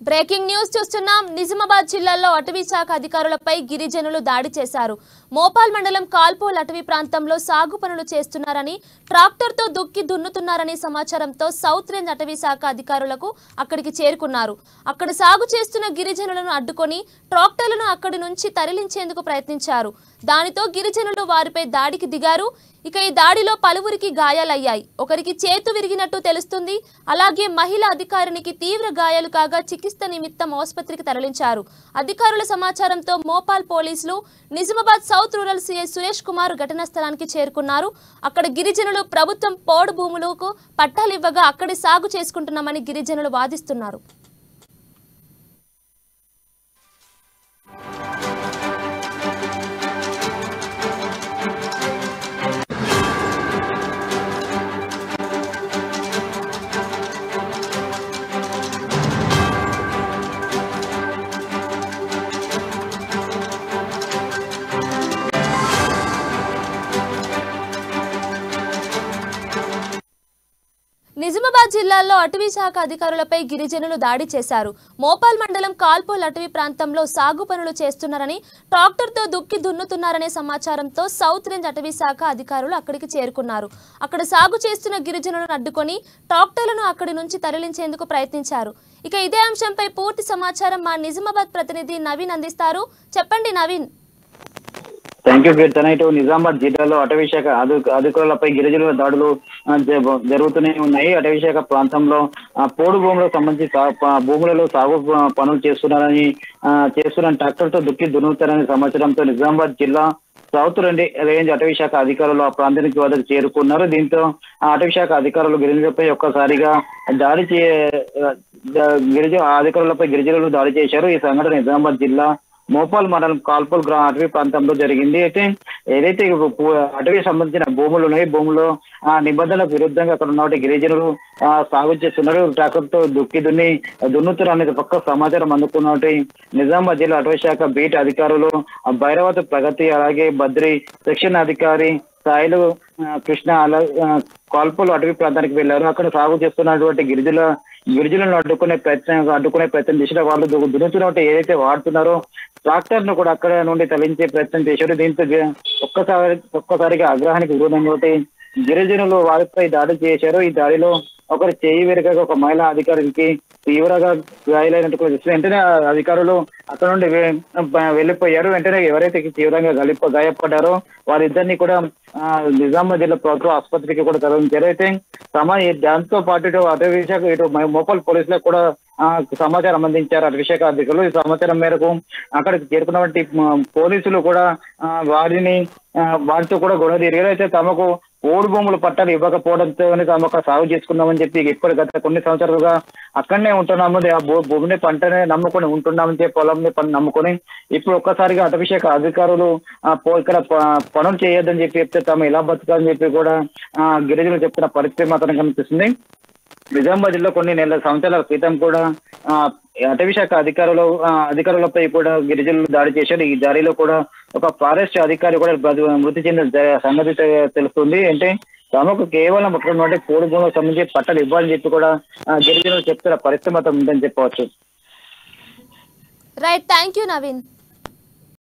Breaking news చూస్తున్నాం. నిజామాబాద్ జిల్లాలో అటవీ శాఖ అధికారులపై గిరిజనులు దాడి చేశారు. మోపాల్ మండలం కాల్పోల్ అటవీ ప్రాంతంలో సాగు పనులు చేస్తున్నారని, ట్రాక్టర్తో దుక్కి దున్నుతున్నారని సమాచారంతో సౌత్ రేంజ్ అటవీ శాఖ అధికారులకు అక్కడికి చేరుకున్నారు. అక్కడ సాగు చేస్తున్న గిరిజనులను అడ్డుకొని ట్రాక్టర్లను అక్కడి నుంచి తరలించేందుకు ప్రయత్నించారు. దానితో గిరిజనులు వారిపై దాడికి దిగారు. ఇక ఈ దాడిలో పలువురికి గాయాలయ్యాయి. ఒకరికి చేతు విరిగినట్టు తెలుస్తుంది. అలాగే మహిళా అధికారినికి తీవ్ర గాయాలు కాగా చికిత్స నిమిత్తం ఆసుపత్రికి తరలించారు. అధికారుల సమాచారంతో మోపాల్ పోలీసులు Nizamabad south rural CI Suresh Kumar ఘటనా స్థలానికి చేరుకున్నారు. అక్కడ గిరిజనులు ప్రభుత్వం పోడు భూములకు పట్టాలివ్వగా అక్కడి సాగు చేసుకుంటున్నామని గిరిజనులు వాదిస్తున్నారు. నిజామాబాద్ జిల్లాలో అటవీ శాఖ అధికారులపై గిరిజనులు దాడి చేశారు. మోపాల్ మండలం కాల్పోల్ అటవీ ప్రాంతంలో సాగు పనులు చేస్తున్నారని, ట్రాక్టర్తో దుక్కి దున్నుతున్నారనే సమాచారంతో సౌత్ రేంజ్ అటవీ శాఖ అధికారులు అక్కడికి చేరుకున్నారు. అక్కడ సాగు చేస్తున్న గిరిజనులను అడ్డుకొని ట్రాక్టర్లను అక్కడి నుంచి తరలించేందుకు ప్రయత్నించారు. ఇక ఇదే అంశంపై పూర్తి సమాచారం మా నిజామాబాద్ ప్రతినిధి నవీన్ అందిస్తారు. చెప్పండి నవీన్. థ్యాంక్ యూ కీర్తన. ఇటు నిజామాబాద్ జిల్లాలో అటవీ శాఖ అధికారులపై గిరిజనుల దాడులు జరుగుతూనే ఉన్నాయి. అటవీ శాఖ ప్రాంతంలో పోడు భూములకు సంబంధించి భూములలో సాగు పనులు చేస్తున్న ట్రాక్టర్ తో దుక్కి దున్నుతారనే సమాచారంతో నిజామాబాద్ జిల్లా సౌత్ రేంజ్ అటవీ శాఖ అధికారులు ఆ ప్రాంతానికి వద్దకు చేరుకున్నారు. దీంతో అటవీ శాఖ అధికారులు గిరిజనులపై ఒక్కసారిగా గిరిజనులు దాడి చేశారు. ఈ సంఘటన నిజామాబాద్ జిల్లా మోపాల్ మండలం కాల్పోల్ అటవీ ప్రాంతంలో జరిగింది. అయితే ఏదైతే అటవీ సంబంధించిన భూములు ఉన్నాయి, భూముల్లో నిబంధనలకు విరుద్ధంగా అక్కడ ఉన్న గిరిజనులు సాగు చేస్తున్నారు. ట్రాక్టర్ తో దున్నుతున్నారు అనేది పక్క సమాచారం అందుకున్నట్టు నిజామాబాద్ జిల్లా అటవీ శాఖ బీట్ అధికారులు భైరవత్ ప్రగతి అలాగే బద్రి సెక్షన్ అధికారి సాయిలు కృష్ణ కాల్పోల్ అటవీ ప్రాంతానికి వెళ్లారు. అక్కడ సాగు చేస్తున్నటువంటి గిరిజనులను అడ్డుకునే ప్రయత్నం చేసిన వాళ్ళు దున్నుతున్నట్టు ఏదైతే వాడుతున్నారో ట్రాక్టర్ ను కూడా అక్కడ నుండి తరలించే ప్రయత్నం చేశారు. దీంతో ఒక్కసారిగా ఆగ్రహానికి గురైనటువంటి గిరిజనులు వారిపై దాడి చేశారు. ఈ దాడిలో ఒకరు చేయి విరగగా ఒక మహిళా అధికారికి తీవ్రంగా గాయాలైనట్టు కూడా వెంటనే అధికారులు అక్కడ నుండి వెళ్లిపోయారు. వెంటనే ఎవరైతే తీవ్రంగా గాయపడ్డారో వారిద్దరిని కూడా నిజామాబాద్ జిల్లా ప్రభుత్వ ఆసుపత్రికి కూడా తరలించారు. అయితే దాంతో పాటు అటవీ శాఖ ఇటు మోపాల్ పోలీసులకు కూడా సమాచారం అందించారు అటవీ శాఖ అధికారులు. ఈ సమాచారం మేరకు అక్కడికి చేరుకున్నటువంటి పోలీసులు కూడా వారితో కూడా గొడవ తిరిగారు. అయితే తమకు పోడు భూములు పట్టాలు ఇవ్వకపోవడంతో తమకు సాగు చేసుకున్నామని చెప్పి ఇప్పటి గత కొన్ని సంవత్సరాలుగా అక్కడనే ఉంటున్నాము, ఆ భూమిని పంటనే నమ్ముకొని ఉంటున్నామని చెప్పి పొలంని నమ్ముకొని ఇప్పుడు ఒక్కసారిగా అటవీ శాఖ అధికారులు ఇక్కడ పనులు చేయొద్దని చెప్పి చెప్తే తాము ఎలా బతకాలని చెప్పి కూడా గిరిజనులు చెప్తున్న పరిస్థితి మాత్రం కనిపిస్తుంది. నిజామాబాద్ జిల్లా కొన్ని సంవత్సరాల క్రితం కూడా అటవీ శాఖ అధికారులపై కూడా గిరిజనులు దాడి చేశారు. ఈ దాడిలో కూడా ఒక ఫారెస్ట్ అధికారి కూడా మృతి చెందిన సంగతి తెలుస్తుంది. అంటే తమకు కేవలం అక్కడ పోడు భూములకు సంబంధించి పట్టాలు ఇవ్వాలని చెప్పి కూడా గిరిజనులు చెప్తున్న పరిస్థితి మాత్రం ఉందని చెప్పవచ్చు. Right, thank you Naveen.